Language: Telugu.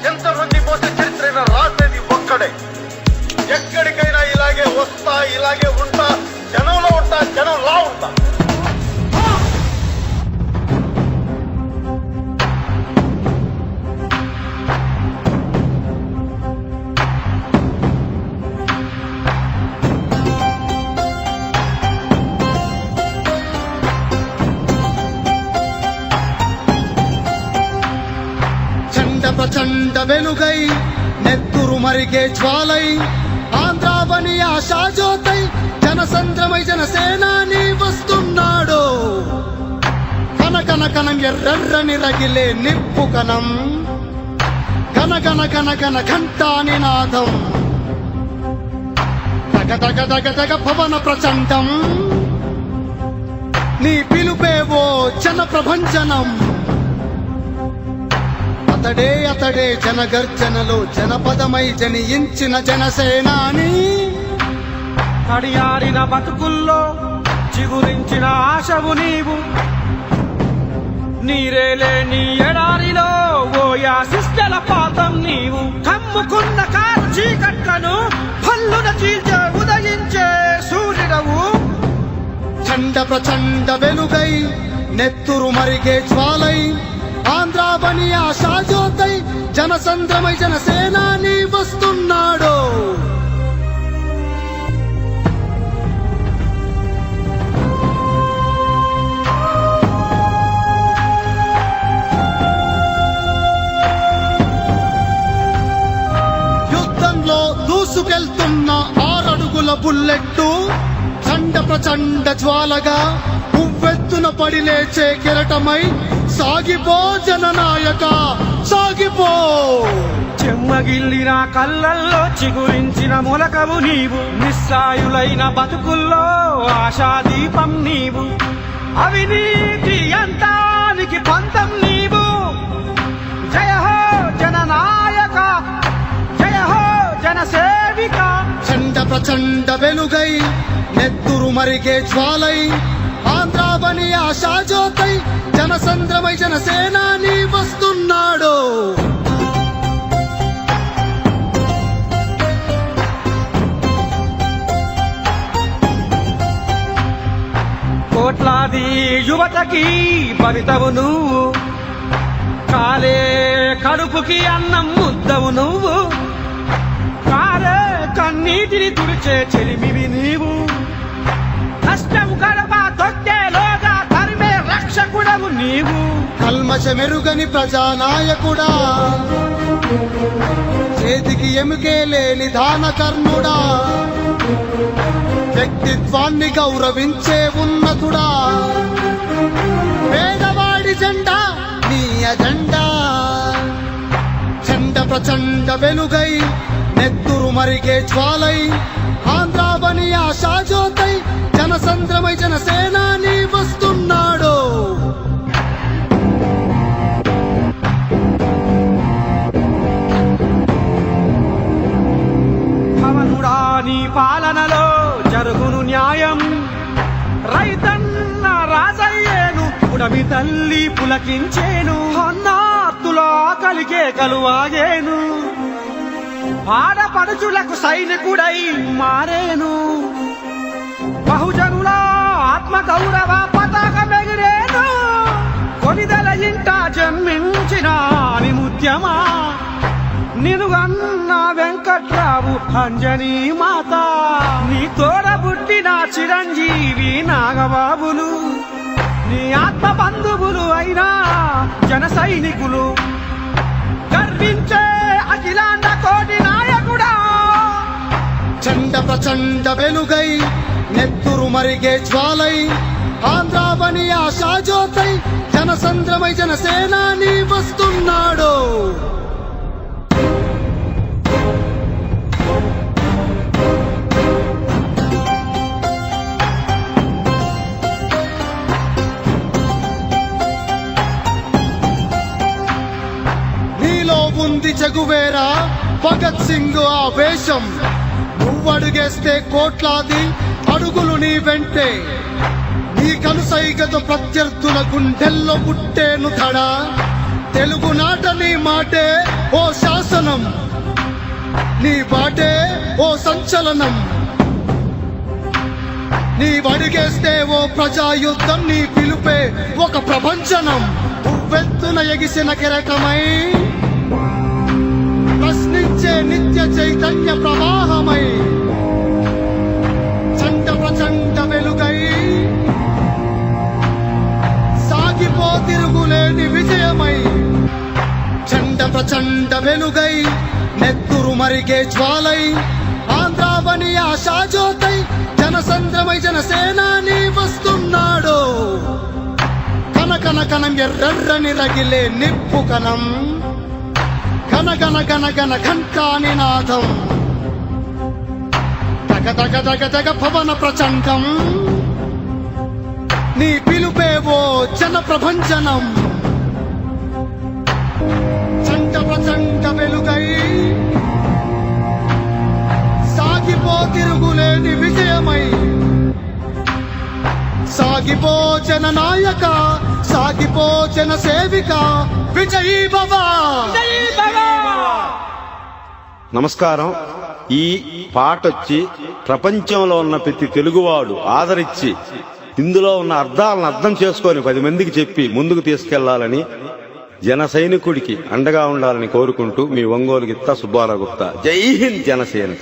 ఎంతమంది మోస చరిత్ర రాసేది ఒక్కడే. ఎక్కడికైనా ఇలాగే వస్తా, ఇలాగే ఉంటా, జనంలో ఉంటా, జనంలా ఉంటా. ప్రచండ వెలుగై నెత్తురు మరిగే జ్వాలై ఆంధ్రావని ఆశాజ్యోతై జనసంద్రమై జనసేనాని వస్తున్నాడు. కనకన కనం ఎర్రని రగిలే నిప్పు కణం, గనగన గనగన ఘంటా నినాదం, దగ దగ దగ దగ పవన ప్రచండం, నీ పిలుపేవో జన ప్రభంజనం. అతడే అతడే జనగర్జనలో జనపదమై జనించిన జనసేనాని. తడియారిన బతుకుల్లో చిగురించిన ఆశవు నీవు, నీరేలే నీ ఎడారిలో ఓయాసిష్టల పాతం నీవు. కమ్ముకున్న కారు చీకట్లను పల్లున చీల్చే ఉదయించే సూర్యుడవు. చండ ప్రచండ వెలుగై నెత్తురు మరిగే జ్వాలై ఆంధ్రావని ఆశాజ్యోతై జనసంద్రమై జనసేనాని వస్తున్నాడు. యుద్ధంలో దూసుకెళ్తున్న 6 అడుగుల బుల్లెట్టు చండ ప్రచండ జ్వాలగా ఉవ్వెత్తున పడి లేచే కిరటమై సాగిపో జననాయక సాగిపో. చెమ్మగిల్లిన కళ్ళల్లో చిగురించిన మొలకవు నీవు, నిస్సాయులైన బతుకుల్లో ఆశాదీపం నీవు. అవినీతి అంతానికి పంతం నీవు. జయ హో జననాయక, జయ హో జనసేవిక. చండ ప్రచండ వెలుగై నెత్తురు మరిగే జ్వాలై ఆంధ్రావని ఆశాజ్యోతై జనసంద్రమై జనసేనాని వస్తున్నాడు. కోట్లాది యువతకి భవితవు నువ్వు, కాలే కడుపుకి అన్నం ముద్దవు నువ్వు. కాలే కన్నీటిని తుడిచే చెలిమివి నీవు. కష్టం గడప తొక్కేలోగా తరిమే రక్షకుడవు నీవు. కల్మషమెరుగని ప్రజానాయకుడా, చేతికి ఎముకే లేని దానకర్ణుడా, వ్యక్తిత్వాన్ని గౌరవించే ఉన్నతుడా, పేదవాడి జెండా నీ అజెండా. చండ ప్రచండ వెలుగై నెత్తురు మరిగే జ్వాలై ఆంధ్రావని ఆశాజ్యోతై జనసంద్రమై జనసేనాని వస్తున్నాడు. భవనుడా నీ పాలనలో జరుగును న్యాయం. రైతన్న రాజయ్యేను, ఉడమి తల్లి పులకించేను. అన్నార్తుల ఆకలికే కలువాగేను, ఆడపడుచులకు సైనికుడై మారేను. బహుజనుల ఆత్మ గౌరవ పతాకమెగిరేను. కొనిదల ఇంట జన్మించిన నిముత్యమా, నినుగన్న వెంకట్రావు అంజనీ మాత. నీ తోడబుట్టిన చిరంజీవి నాగబాబులు, నీ ఆత్మ బంధువులు అయినా జన సైనికులు. గర్వించే అఖిలాండ కోటి నాయకుడా. చండ ప్రచండ వెలుగై నెత్తురు మరిగే జ్వాలై ఆంధ్రావని ఆశాజ్యోతై జనసంద్రమై జనసేనాని వస్తున్నాడు. నీలో ఉంది చెగువేరా భగత్ సింగ్ ఆవేశం. నువ్వడుగేస్తే కోట్లాది అడుగులు నీ వెంటే. నీ కనుసైగతో ప్రత్యర్థుల గుండెల్లో పుట్టేను తడా. తెలుగు నాట నీ మాటే ఓ వందనం. నీ బాటే ఓ సంచలనం, నీ వడిగేస్తే ఓ ప్రజాయుద్ధం, నీ పిలుపే ఒక ప్రపంచనం. ఉవ్వెత్తున ఎగిసిన కిరకమై ప్రశ్నించే నిత్య చైతన్య ప్రవాహమై, చండ ప్రచండ వెలుగై సాగిపో తిరుగులేని విజయమై. చండ ప్రచండ వెలుగై నెత్తురు మరిగే జ్వాలై, ఆంధ్రావని ఆశాజ్యోతై జనసంద్రమై జనసేనాని వస్తున్నాడు. కనకన కనం ఎర్రని రగిలే నిప్పు కణం, గనగన గనగన ఘంటాని నాదం, తగ తగ తగ తగ పవన ప్రచండం. నీ పిలుపేవో జన ప్రభంజనం. చండ ప్రచండ వెలుగై సాగిపో తిరుగులేని విజయమై. సాగిపో జన నాయక, సాగిపో జన సేవిక, విజయీ భవ. నమస్కారం. ఈ పాట వచ్చి ప్రపంచంలో ఉన్న ప్రతి తెలుగువాడు ఆదరించి ఇందులో ఉన్న అర్థాలను అర్థం చేసుకొని 10 మందికి చెప్పి ముందుకు తీసుకెళ్లాలని, జన సైనికుడికి అండగా ఉండాలని కోరుకుంటూ మీ ఒంగోలు గిత్త సుబ్బారావు గుప్తా. జై హింద్ జనసేన.